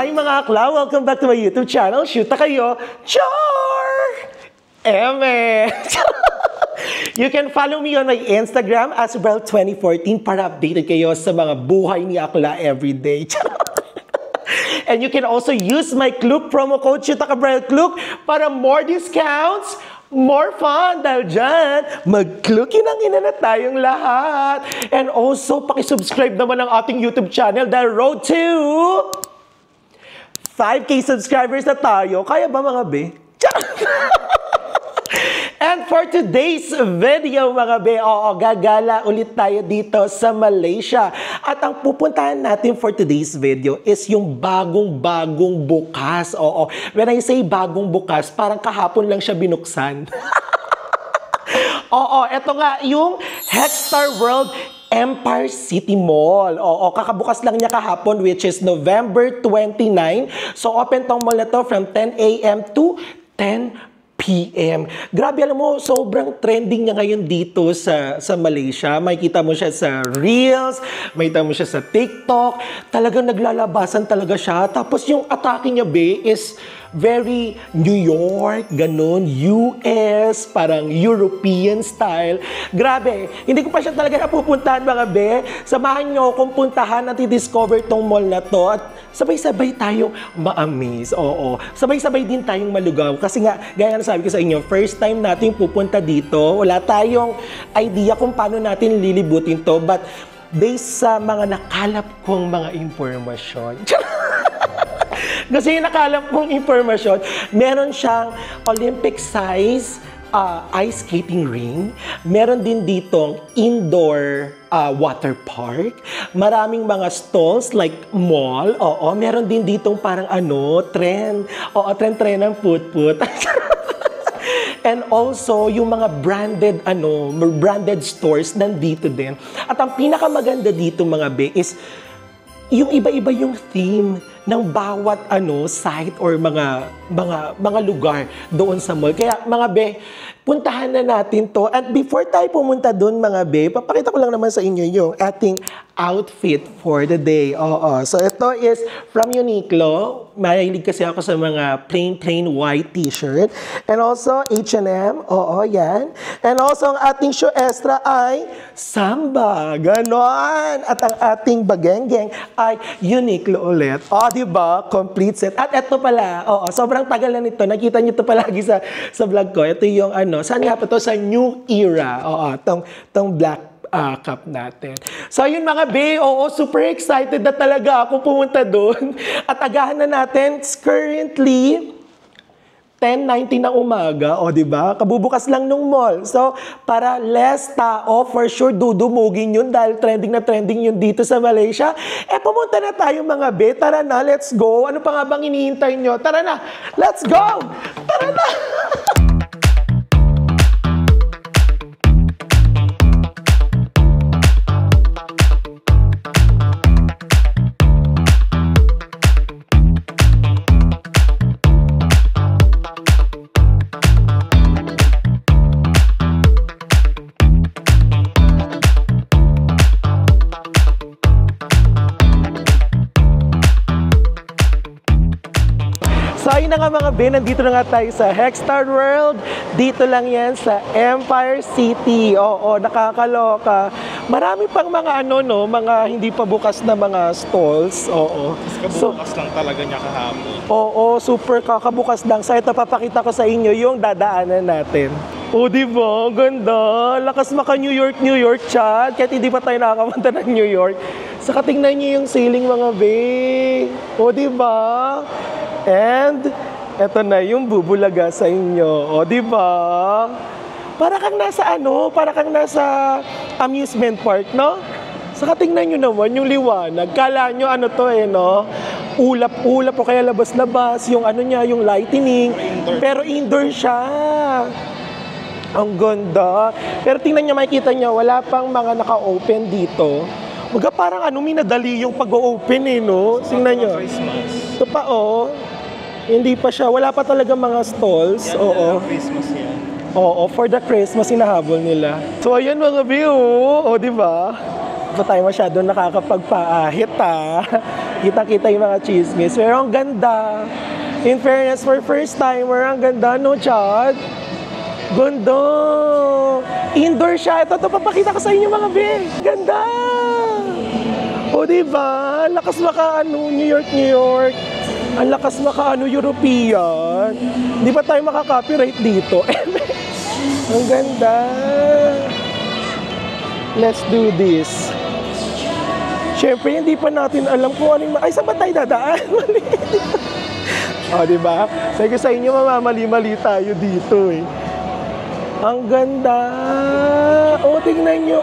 Hi mga akla! Welcome back to my YouTube channel. Shoot na kayo! Char! Eme! You can follow me on my Instagram as Brel2014 para updated kayo sa mga buhay ni akla everyday. And you can also use my Klook promo code ShootakaBrelKlook para more discounts, more fun. Dahil dyan, mag-Klookin ang ina na tayong lahat. And also, pakisubscribe naman ang ating YouTube channel dahil road to 5K subscribers na tayo. Kaya ba mga be? And for today's video mga be, gagala ulit tayo dito sa Malaysia. At ang pupuntahan natin for today's video is yung bagong-bagong bukas. When I say bagong bukas, parang kahapon lang siya binuksan. Eto nga, yung Hexstar World Empire City Mall. Kakabukas lang niya kahapon, which is November 29. So, open tong mall na to from 10 a.m. to 10 p.m. Grabe, alam mo, sobrang trending niya ngayon dito sa Malaysia. Makikita mo siya sa Reels, makikita mo siya sa TikTok. Talagang naglalabasan talaga siya. Tapos yung atake niya, be, is very New York, ganun, US, parang European style. Grabe, hindi ko pa siya talaga napupuntahan mga be. Samahan nyo akong puntahan at i-discover tong mall na to at sabay-sabay tayong ma-amaze. Sabay-sabay din tayong malugaw. Kasi nga, gaya na sabi ko sa inyo, first time natin pupunta dito. Wala tayong idea kung paano natin lilibutin to. But based sa mga nakalap kong mga impormasyon, kasi yung nakalap kong impormasyon, meron siyang Olympic size ice skating ring. Meron din ditong indoor water park. Maraming mga stalls like mall. Meron din ditong parang tren. Tren ng put-put. And also, yung mga branded stores nandito din. At ang pinakamaganda dito mga be is yung iba-iba yung theme ng bawat site or mga lugar doon sa mall. Kaya mga be, puntahan na natin to. At before tayo pumunta doon mga be, papakita ko lang naman sa inyo yung ating outfit for the day. So ito is from Uniqlo. Mahilig kasi ako sa mga plain white t-shirt. And also H&M. Yan. And also ang ating shoe extra ay Samba. Ganon. At ang ating bagengeng ay Uniqlo ulit. Diba? Complete set. At ito pala, sobrang tagal na nito. Nakita nyo ito palagi sa vlog ko. Ito yung saan nga pa to? Sa New Era. Tong black cup natin. So, yun mga be, super excited na talaga ako pumunta doon. At agahan na natin, currently 10:19 ng umaga, diba? Kabubukas lang nung mall. So, para less tao, for sure, dudumugin yun dahil trending na trending yun dito sa Malaysia. Pumunta na tayo mga be. Tara na, let's go. Ano pa nga bang hinihintay nyo? Tara na, let's go! Tara na! So ayun na nga mga Ben, nandito na nga tayo sa Hexstar World. Dito lang yan sa Empire City. Oo, nakakaloka. Marami pang mga mga hindi pa bukas na mga stalls. Oo. Kabukas lang talaga niya kahapon. Oo, super kakabukas lang. So ito, papakita ko sa inyo yung dadaanan natin. O, diba? Ganda. Lakas maka New York, Chad. Kahit hindi pa tayo nakakapunta ng New York. Saka tingnan nyo yung ceiling mga be. O, diba? And, eto na yung bubulaga sa inyo. O, diba? Para kang nasa amusement park, no? Saka tingnan nyo naman yung liwanag. Kala nyo no? Ulap-ulap o kaya labas-labas. Yung niya, yung lightning. Pero indoor siya. Ang ganda. Pero tingnan nyo, makikita nyo, wala pang mga naka-open dito. Maga parang minadali yung pag-open no? Tingnan nyo. Ito pa hindi pa siya. Wala pa talaga mga stalls. Oo. Christmas yan. Oo, for the Christmas hinahabol nila. So ayan mga view. O, diba? Hindi tayo masyado nakakapagpaahit Kita-kita yung mga chismis. Pero ang ganda. In fairness, for first timer, ang ganda, no, Chad? Ganda! Indoor siya. Ito, papakita ko sa inyo mga be. Ganda! O, diba? Lakas maka, New York. Ang lakas maka, European. Di ba tayo makaka-copyright dito? Ang ganda! Let's do this. Siyempre, hindi pa natin alam kung ano yung... Ay, saan ba tayo dadaan? O, diba? Sabi ko sa inyo, mamamali-mali tayo dito Ang ganda! O, tingnan nyo,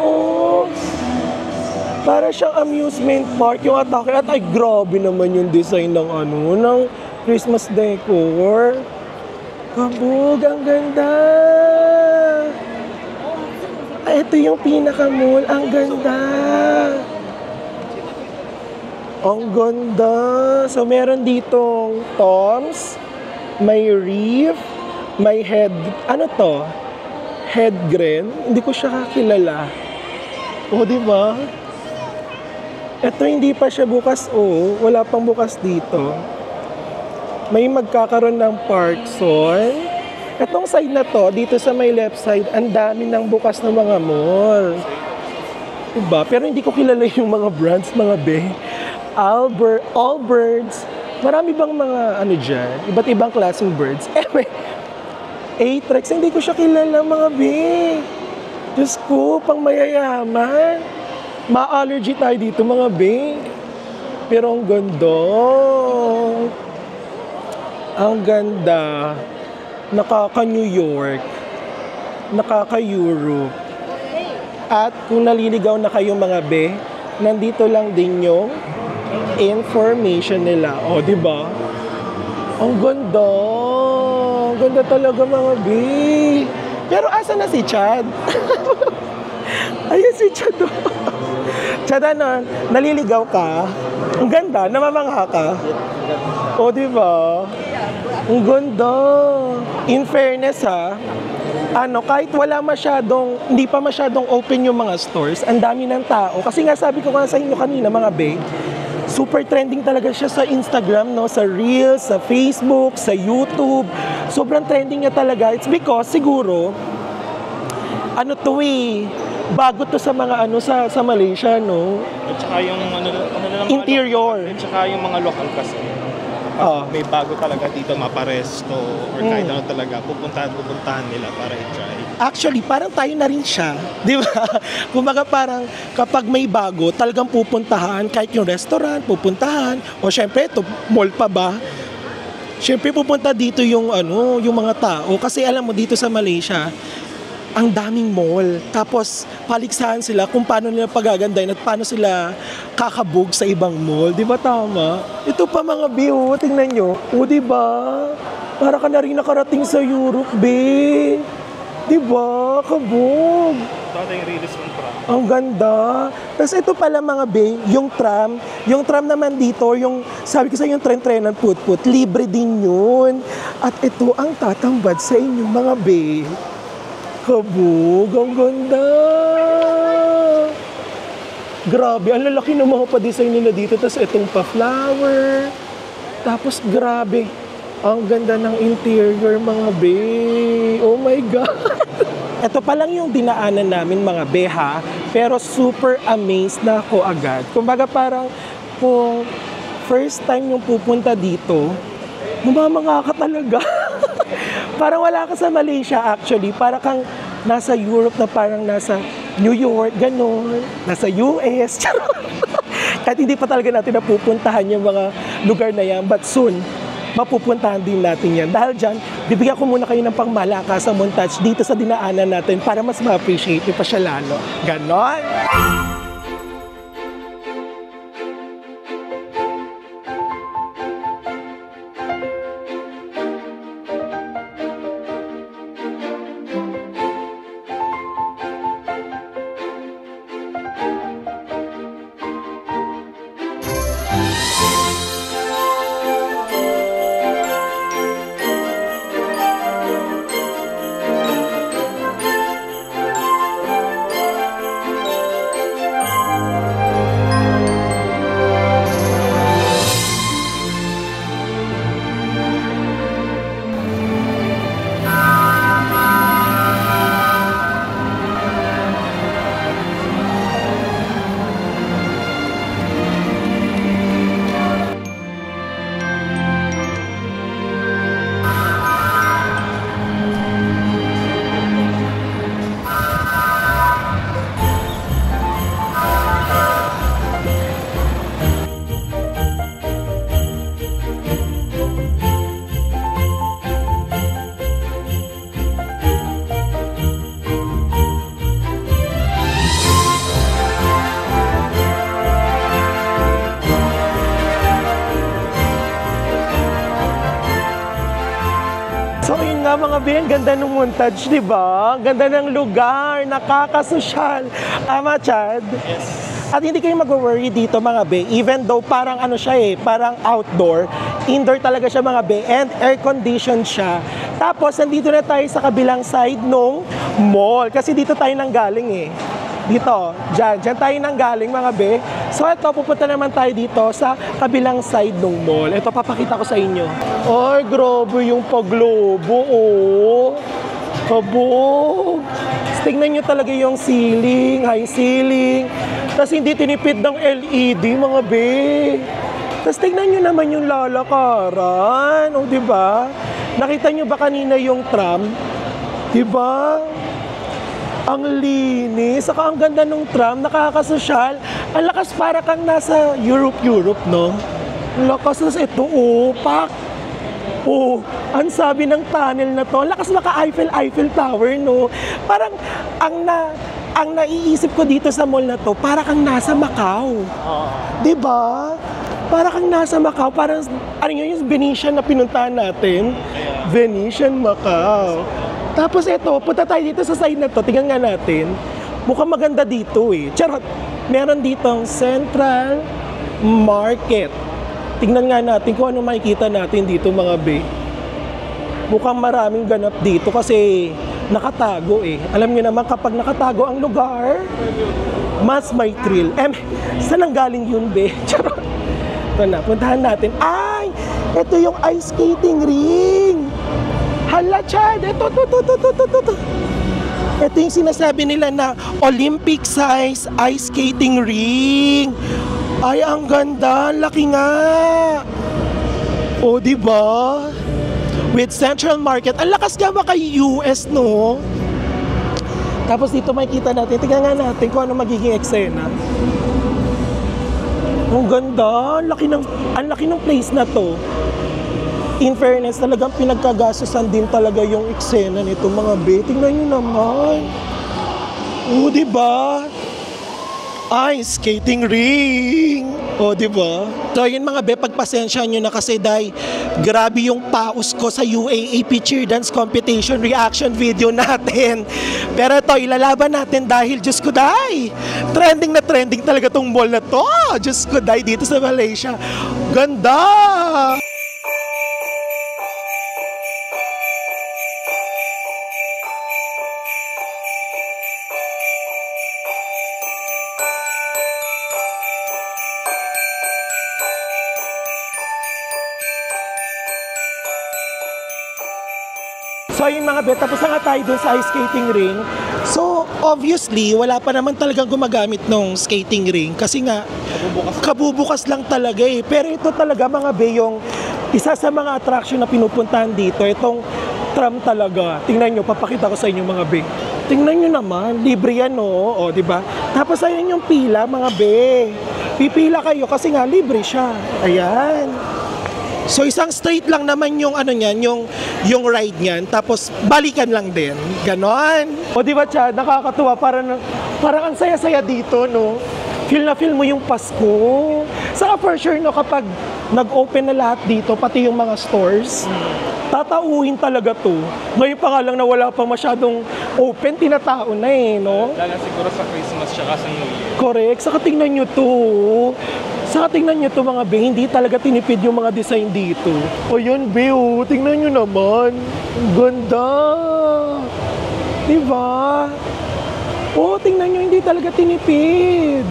Para siyang amusement park yung atake. At ay, grabe naman yung design ng ng Christmas decor. Kabog, ang ganda! Ay, ito yung pinaka-mall. Ang ganda! Ang ganda! So, meron ditong Tom's, may Reef, may head... Ano to? Headgren? Hindi ko siya kakilala. O, diba? Ito hindi pa siya bukas, wala pang bukas dito. May magkakaroon ng Parkson. Itong side na to, dito sa may left side, ang dami ng bukas na mga mall. Diba? Pero hindi ko kilala yung mga brands, mga be. Allbirds. Marami bang mga dyan? Iba't ibang klaseng birds. Atrex, hindi ko siya kilala, mga be. Diyos ko, pang mayayaman. Ma-allergy tayo dito, mga be. Pero ang ganda. Ang ganda. Nakaka-New York. Nakaka-Europe. At kung naliligaw na kayo, mga be, nandito lang din yung information nila. O, diba? Ang ganda. Ang ganda talaga, mga be. Pero asa na si Chad? Ayun si Chad. Chad, naliligaw ka? Ang ganda, namamangha ka? O, diba? Ang ganda. In fairness, kahit hindi pa masyadong open yung mga stores, ang dami ng tao. Kasi nga sabi ko sa inyo kanina, mga be, super trending talaga siya sa Instagram, no? Sa Reels, sa Facebook, sa YouTube. Sobrang trending niya talaga. It's because, siguro, bago to sa mga sa Malaysia, no? At saka yung interior. At saka yung mga lokal kasi. May bago talaga dito maparesto or kahit talaga pupuntahan nila para i-try. Actually, parang tayo na rin siya, di ba? Kumbaga parang kapag may bago, talagang pupuntahan, kahit yung restaurant, pupuntahan, o syempre ito, mall pa ba? Syempre pupunta dito yung mga tao kasi alam mo dito sa Malaysia, ang daming mall. Tapos, paligsahan sila kung paano nila pagagandahin at paano sila kakabog sa ibang mall. Di ba tama? Ito pa mga view, tingnan nyo. O, di ba? Para ka na rin nakarating sa Europe, be. Di ba? Kabog. Ito yung release ng tram. Ang ganda. Tapos ito pala mga be, yung tram naman dito, yung sabi ko sa yung tren-trenan put-put, libre din yun. At ito ang tatambad sa inyong mga be. Kabog, ang ganda. Grabe, ang lalaki ng mga pa-design nila dito. Tapos itong pa-flower. Tapos grabe. Ang ganda ng interior, mga be. Oh my God. Ito pa lang yung dinaanan namin, mga be, ha? Pero super amazed na ako agad. Kumbaga parang kung first time yung pupunta dito, mamamanga ka talaga. Parang wala ka sa Malaysia actually. Parang kang nasa Europe na parang nasa New York, gano'n. Nasa US. Kahit hindi pa talaga natin napupuntahan yung mga lugar na yan. But soon, mapupuntahan din natin yan. Dahil dyan, bibigyan ko muna kayo ng pangmalaka sa montage dito sa dinaanan natin para mas ma-appreciate nyo pa siya lalo. Ganon! So yun nga mga be, ang ganda ng montage, di ba? Ganda ng lugar, nakakasosyal. Ama, Chad? Yes. At hindi kayo mag-worry dito mga be, even though parang ano siya parang outdoor, indoor talaga siya mga be, and air-conditioned siya. Tapos nandito na tayo sa kabilang side nung mall, kasi dito tayo nanggaling Dito, dyan tayo nanggaling mga be. So ito, pupunta naman tayo dito sa kabilang side ng mall. Ito, papakita ko sa inyo. Ay, grabe yung paglobo, Kabog! Tingnan nyo talaga yung ceiling, high ceiling. Tapos hindi tinipid ng LED, mga be. Tapos tingnan nyo naman yung lalakaran. O, diba? Nakita nyo ba kanina yung tram? Diba? Ang linis. Saka ang ganda ng tram, nakakasosyal. Ang lakas para kang nasa Europe, no? Ang lakas na ito, pak! Ang sabi ng tunnel na to, lakas maka Eiffel Tower, no? Parang ang naiisip ko dito sa mall na to, para kang nasa Macau. Diba? Para kang nasa Macau, parang, ano yun, yung Venetian na pinuntahan natin? Venetian, Macau. Tapos ito, punta tayo dito sa side na to, tingnan nga natin. Mukhang maganda dito Charot, meron ditong Central Market. Tingnan nga natin kung ano makikita natin dito mga be. Mukhang maraming ganap dito kasi nakatago Alam niyo naman kapag nakatago ang lugar, mas may thrill. Saan ang galing yun be? Charot. Ito na, puntahan natin. Ay! Ito yung ice skating ring! Hala, Chad! Ito. Ito yung sinasabi nila na Olympic size ice skating ring. Ay, ang ganda. Laki nga. O, diba? With Central Market. Ang lakas nga ba kay US, no? Tapos dito makikita natin. Tingnan nga natin kung ano magiging eksena. Ang ganda. Ang laki ng place na to. In fairness, talagang pinagkagastosan din talaga yung eksena nito mga be. Tingnan nyo naman. Diba? Ice skating ring. Diba? So yun mga be, pagpasensya nyo na kasi dahil grabe yung paus ko sa UAAP cheer dance competition reaction video natin. Pero ito, ilalaban natin dahil Diyos ko day. Trending na trending talaga tong mall na to. Diyos ko day dito sa Malaysia. Ganda! So yung mga bet, tapos na nga tayo dun sa ice skating ring. So obviously, wala pa naman talagang gumagamit ng skating ring kasi nga kabubukas lang talaga eh. Pero ito talaga mga be, yung isa sa mga attraction na pinupuntahan dito, itong tram talaga. Tingnan nyo, papakita ko sa inyo mga be. Tingnan nyo naman, libre yan o di ba? Tapos ayun yung pila mga be. Pipila kayo kasi nga libre siya. Ayan. So isang straight lang naman yung ano niyan, yung ride niyan, tapos balikan lang din. Ganon. O di ba Chad, nakakatuwa, parang ang saya-saya dito, no? Feel na feel mo yung Pasko. Saka for sure, no, kapag nag-open na lahat dito, pati yung mga stores, tatauhin talaga to. Ngayon pa nga lang na wala pa masyadong open, tinatao na eh, no? Lalo siguro sa Christmas tsaka sa New Year. Correct. Saka tingnan nyo to. Mga be, hindi talaga tinipid yung mga design dito. O yun be, oh, tingnan nyo naman. Ang ganda. Diba? Oh, tingnan nyo, hindi talaga tinipid.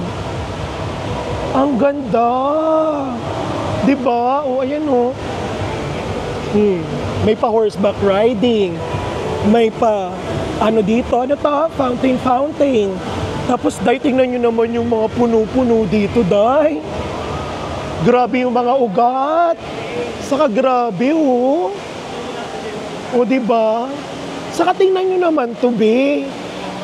Ang ganda. Diba? Oh, ayan oh. May pa horseback riding. May pa, ano dito, ano to? Fountain. Tapos, day, tingnan nyo naman yung mga puno-puno dito, day. Grabe yung mga ugat. Saka grabe, oh. O, diba? Saka tingnan nyo naman to, be.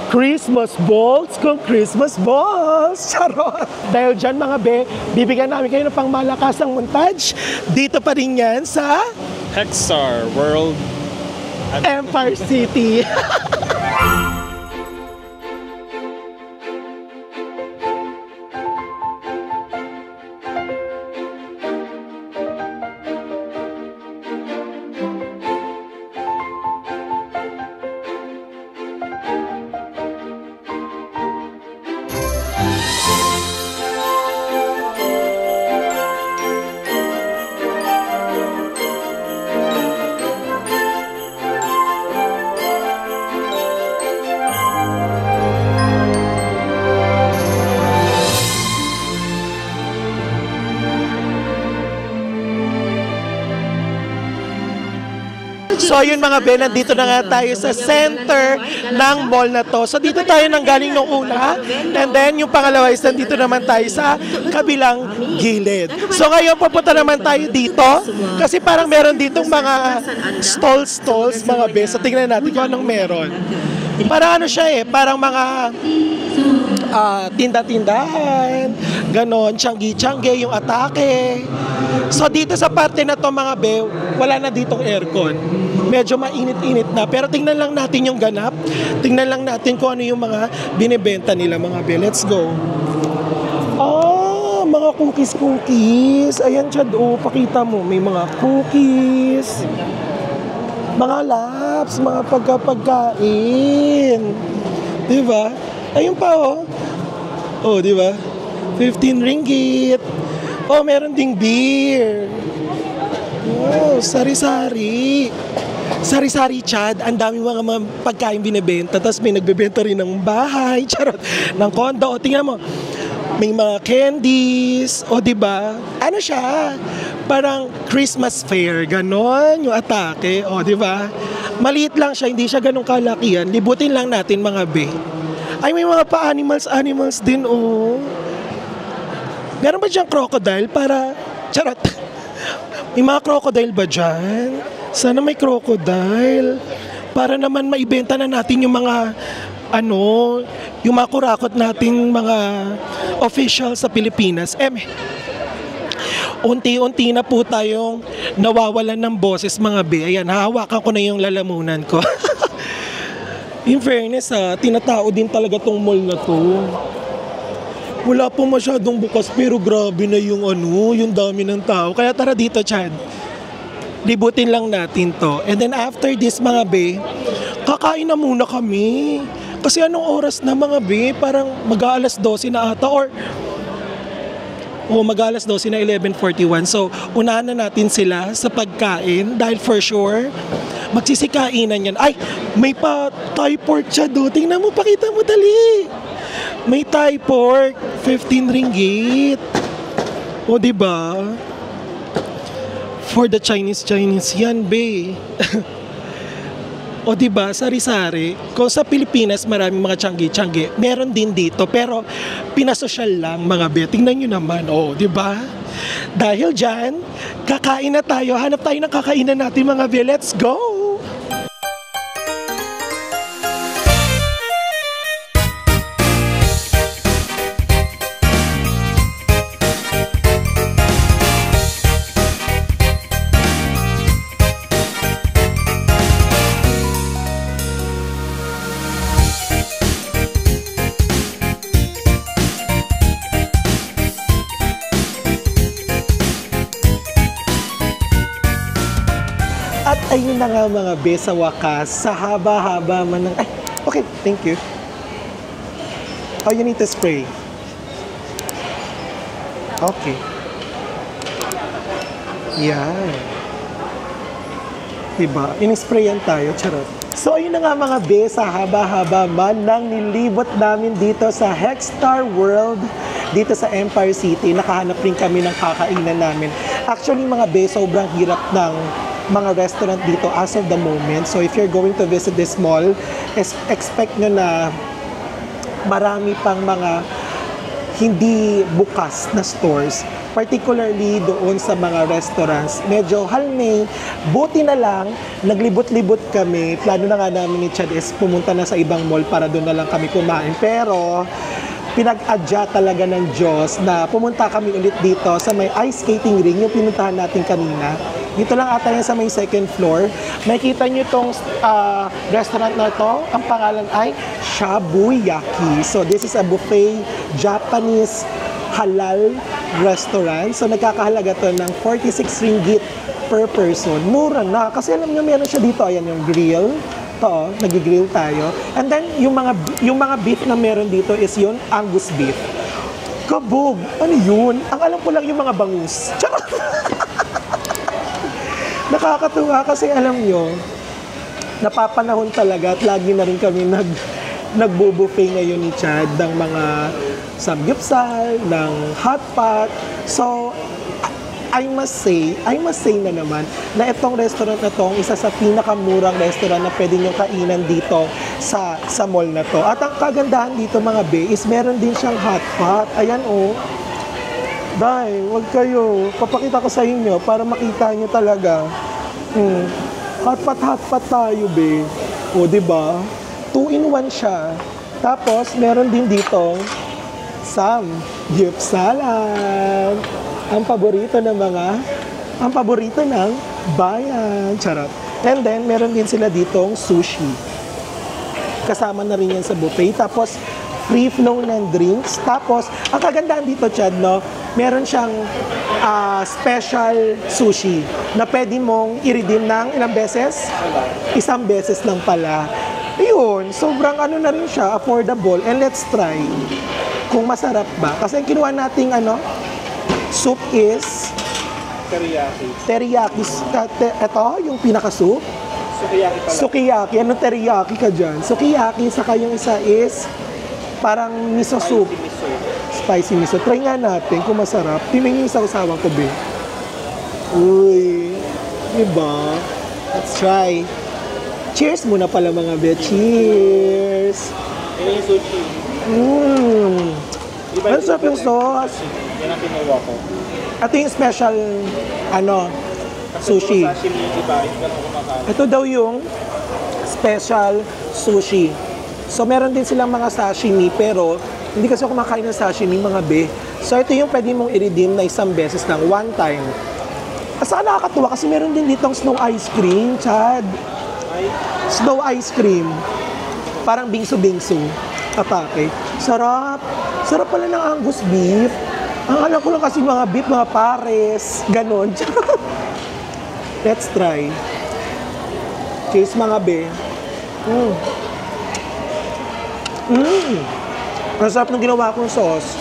Christmas balls kung Christmas balls. Charot. Dahil dyan, mga be, bibigyan namin kayo ng pangmalakasang montage. Dito pa rin yan sa Hexstar World Empire City. So yun mga be, nandito na nga tayo sa center ng mall na to. So dito tayo nanggaling nung una, and then yung pangalawa is nandito naman tayo sa kabilang gilid. So ngayon pupunta naman tayo dito kasi parang meron ditong mga stalls mga be. So tingnan natin kung anong meron. Parang ano siya eh, parang mga tinda-tindahan, ganon, tiyanggi-tiyanggi, yung atake. So dito sa parte na to mga be, wala na ditong aircon. Medyo mainit-init na, pero tingnan lang natin yung ganap. Tingnan lang natin kung ano yung mga binibenta nila mga be. Let's go. Mga cookies. Ayan Chad, pakita mo, may mga cookies. Mga laps, mga pagkain. Diba? Ayun pa oh, diba? 15 ringgit. Oh, meron ding beer. Oh, sari-sari. Sari-sari Chad, ang dami mga pagkain binibenta. Tapos may nagbebenta rin ng bahay, charot, ng kondo. O, tingnan mo, may mga candies. O, diba? Ano siya? Parang Christmas fair, ganon yung atake. O, diba? Maliit lang siya, hindi siya ganong kalakihan. Libutin lang natin mga be. Ay, may mga pa-animals din, oh. Meron ba diyang crocodile para... Charot. May mga crocodile ba dyan? Sana may crocodile. Para naman maibenta na natin yung mga... yung mga kurakot nating mga official sa Pilipinas. Unti-unti na po tayong nawawalan ng boses mga be. Ayan, hahawakan ko na yung lalamunan ko. In fairness tinatao din talaga tong mall na to. Wala po masyadong bukas pero grabe na yung yung dami ng tao. Kaya tara dito Chad. Libutin lang natin to. And then after this mga be, kakain na muna kami. Kasi anong oras na mga be? Parang mag-aalas 12 na ata or mag-aalas 12 na 11:41. So unahan na natin sila sa pagkain dahil for sure magsisikainan yan. Ay, may pa Thai pork siya do. Tingnan mo, pakita mo dali. May Thai pork, 15 ringgit. O, diba? For the Chinese yan, be. O di ba sari-sari, kung sa Pilipinas maraming mga tiyanggi-tiyanggi, meron din dito pero pinasosyal lang mga be. Tingnan nyo naman, di ba? Dahil dyan, kakain na tayo. Hanap tayo ng kakainan natin mga be. Let's go! At ayun na nga mga be, sa wakas, sa haba-haba man ng... Ay, okay, thank you. Oh, you need to spray. Okay. Yan. Diba? In-sprayan tayo, charot. So ayun na nga mga be, sa haba-haba man ng nilibot namin dito sa Hexstar World, dito sa Empire City. Nakahanap rin kami ng kakainan namin. Actually mga be, sobrang hirap ng mga restaurant dito as of the moment. So if you're going to visit this mall, expect nyo na marami pang mga hindi bukas na stores, particularly doon sa mga restaurants. Medyo halmay, buti na lang, naglibot-libot kami. Plano na nga namin ni Chad is pumunta na sa ibang mall para doon na lang kami kumain. Pero pinag-adya talaga ng Diyos na pumunta kami ulit dito sa may ice skating ring, yung pinuntahan natin kanina. Dito lang ata yan sa may second floor. Makikita nyo itong restaurant na to. Ang pangalan ay Shabuyaki. So this is a buffet Japanese halal restaurant. So nagkakahalaga to ng 46 ringgit per person. Mura na. Kasi alam nyo, meron siya dito. Ayan yung grill. Ito, nag-grill tayo. And then, yung mga beef na meron dito is yun, Angus beef. Kabog! Ano yun? Ang alam ko lang yung mga bangus. Charot! Nakakatuwa kasi alam nyo, napapanahon talaga at lagi na rin kami nagbo-buffet ngayon ni Chad ng mga samgyupsal, ng hot pot. So, I must say na naman na itong restaurant na to, isa sa pinakamurang restaurant na pwede nyo kainan dito sa mall na to. At ang kagandahan dito mga be is meron din siyang hot pot. Ayan Day, wag kayo. Papakita ko sa inyo para makita nyo talaga. Hot pot tayo be. O diba? 2-in-1 siya. Tapos meron din dito samgyupsalan. Ang paborito ng bayan. Charot. And then, meron din sila ditong sushi. Kasama na rin yan sa buffet. Tapos, free flow ng drinks. Tapos, ang kagandahan dito, Chad, no? Meron siyang special sushi na pwede mong i-redeem ng ilang beses? Isang beses lang pala. Ayun, sobrang na rin siya, affordable. And let's try kung masarap ba. Kasi ang kinuha nating soup is teriyaki. Ito, yung pinaka-soup. Sukiyaki pala. Sukiyaki. Anong teriyaki ka dyan? Sukiyaki, saka yung isa is parang miso soup. Spicy miso. Try nga natin kung masarap. Tingnan yung isang-sawang ko, be. Uy. Diba? Let's try. Cheers muna pala mga be. Cheers. Yan yung sushi. Ang sarap yung sauce. Yan ang kinuha ko. Ito yung special, sushi. Sashimi yung iba, yung ganun kumakain. Ito daw yung special sushi. So, meron din silang mga sashimi, pero hindi kasi ako kumakain ng sashimi, mga be. So, ito yung pwede mong i-redeem na isang beses lang, one time. Saka nakakatuwa kasi meron din ditong snow ice cream, Chad. Snow ice cream. Parang bingsu-bingsu. Atake. Sarap. Sarap pala ng Angus beef. Ang alam ko lang kasi mga beef, mga pares, ganon. Let's try. Cheers mga be. Ang sarap ng ginawa kong sauce.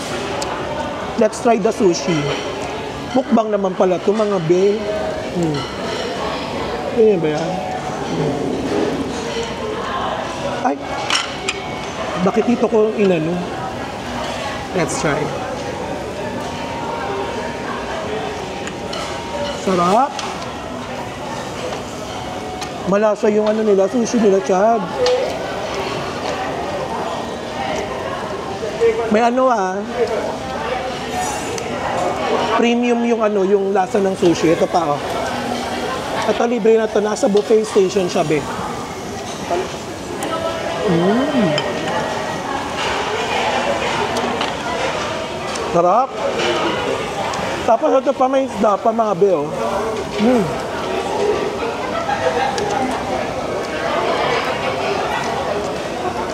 Let's try the sushi. Mukbang naman pala ito mga be. Ganyan ba yan? Ay! Bakit dito ko inano? Let's try. Sarap. Malasa yung ano nila, sushi nila, Chad. May ano premium yung ano, yung lasa ng sushi. Ito pa, oh. Ito, libre na to. Nasa buffet station siya, be. Sarap. Tapos ito pa, may isda pa, mga be, oh.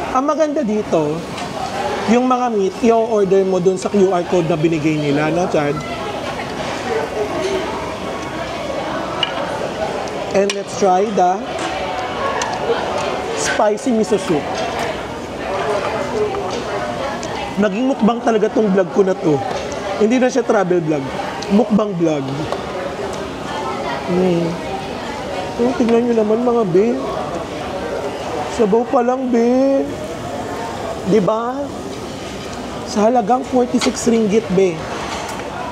Ang maganda dito, yung mga meat, i-order mo dun sa QR code na binigay nila, no, Chad? And let's try the spicy miso soup. Naging mukbang talaga tong vlog ko na to. Hindi na siya travel vlog. Mukbang vlog. Tingnan nyo naman, mga be. Sabaw pa lang, be. Diba? Sa halagang 46 ringgit, be.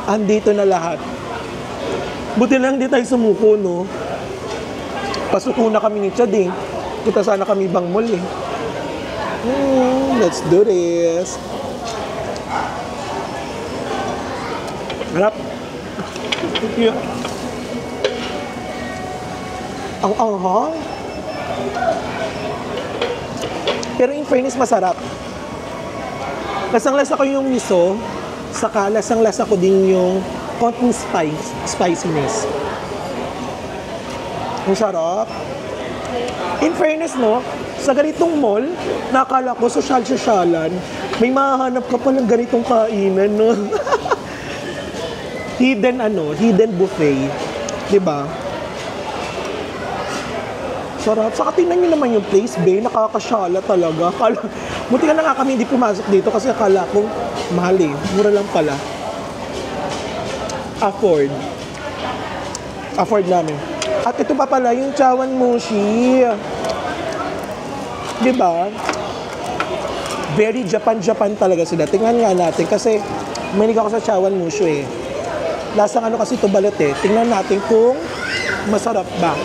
Andito na lahat. Buti lang di tayo sumuko, no? Pasuko na kami ni Chad, eh. Punta sana kami ibang mall, eh. Let's do this. Harap. Yeah. Ang anghang. Pero in fairness, masarap. Lasang-lasa ko yung miso, saka lasang-lasa ko din yung konting spiciness. Ang sarap. In fairness, no, sa ganitong mall, nakakala ko sosyal-sosyalan, may mahahanap ka pa ng ganitong kainan, no? Hidden buffet. Diba? Sarap. Saka tingnan nyo naman yung place, be. Nakakasyala talaga. Buti ka na nga kami hindi pumasok dito kasi akala ko mahal, eh. Mura lang pala. Afford namin. At ito pa pala yung Chawan Mushi. Diba? Very Japan talaga sila. Tingnan nga natin kasi mahilig ako sa Chawan Mushi, eh. Lasang ano kasi ito balot, eh. Tingnan natin kung masarap ba.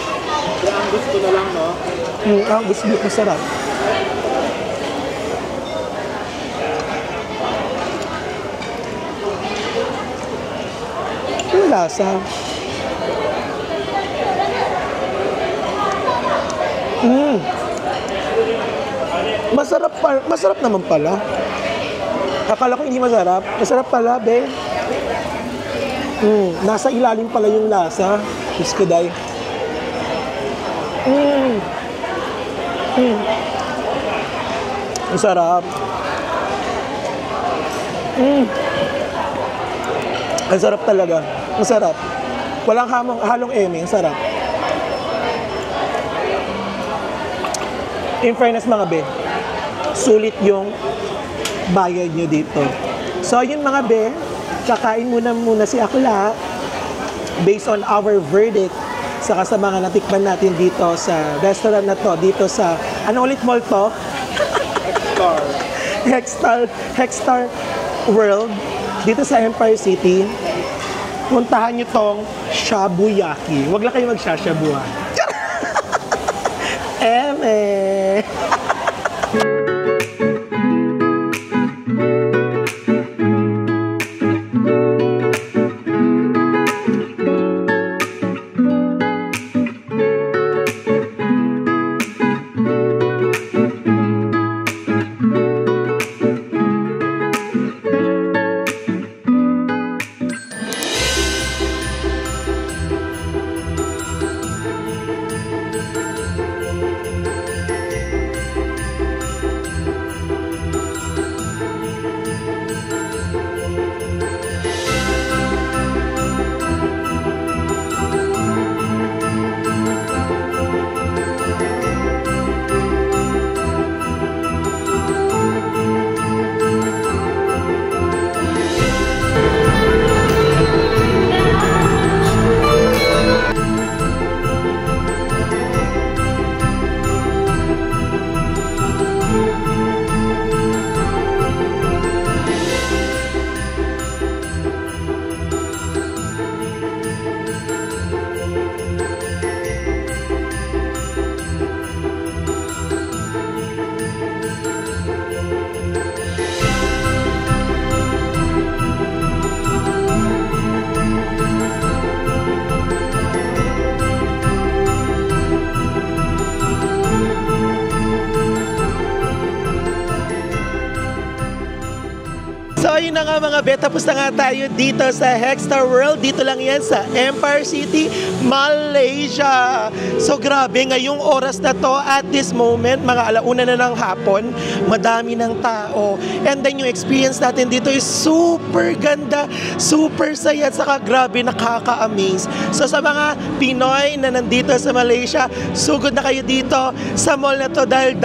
Ang gusto na lang, no? Ang gusto masarap. Yung lasa. Masarap naman pala. Akala ko hindi masarap. Masarap pala, be. Nasa ilalim pala yung lasa. Diyos ko, day. Ang sarap. Ang sarap talaga. Ang sarap. Walang halong eme. Ang sarap. In fairness, mga be, sulit yung bayad nyo dito. So, yun mga be, kakain muna si Akla based on our verdict saka sa mga natikman natin dito sa restaurant na to, dito sa, ano ulit mall to? Hexstar World, dito sa Empire City. Puntahan nyo tong Shabuyaki. Huwag lang kayo magsashabu, ha? Eme! mga bet, tapos na nga tayo dito sa Hexstar World. Dito lang yan sa Empire City, Malaysia. So grabe, ngayong oras na to, at this moment, mga alauna na ng hapon, madami ng tao. And then yung experience natin dito is super ganda, super saya, at saka grabe, nakaka-amaze. So sa mga Pinoy na nandito sa Malaysia, sugod na kayo dito sa mall na to dahil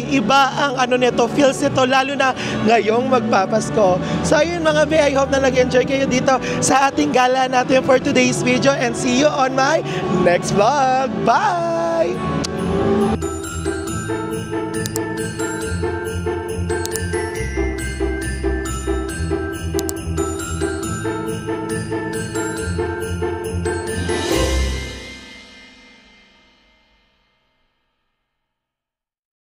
iba ang ano nito, feels nito, lalo na ngayong magpapasko. So ayun mga be, I hope na nag-enjoy kayo dito sa ating gala natin for today's video, and see you on my next vlog. Bye!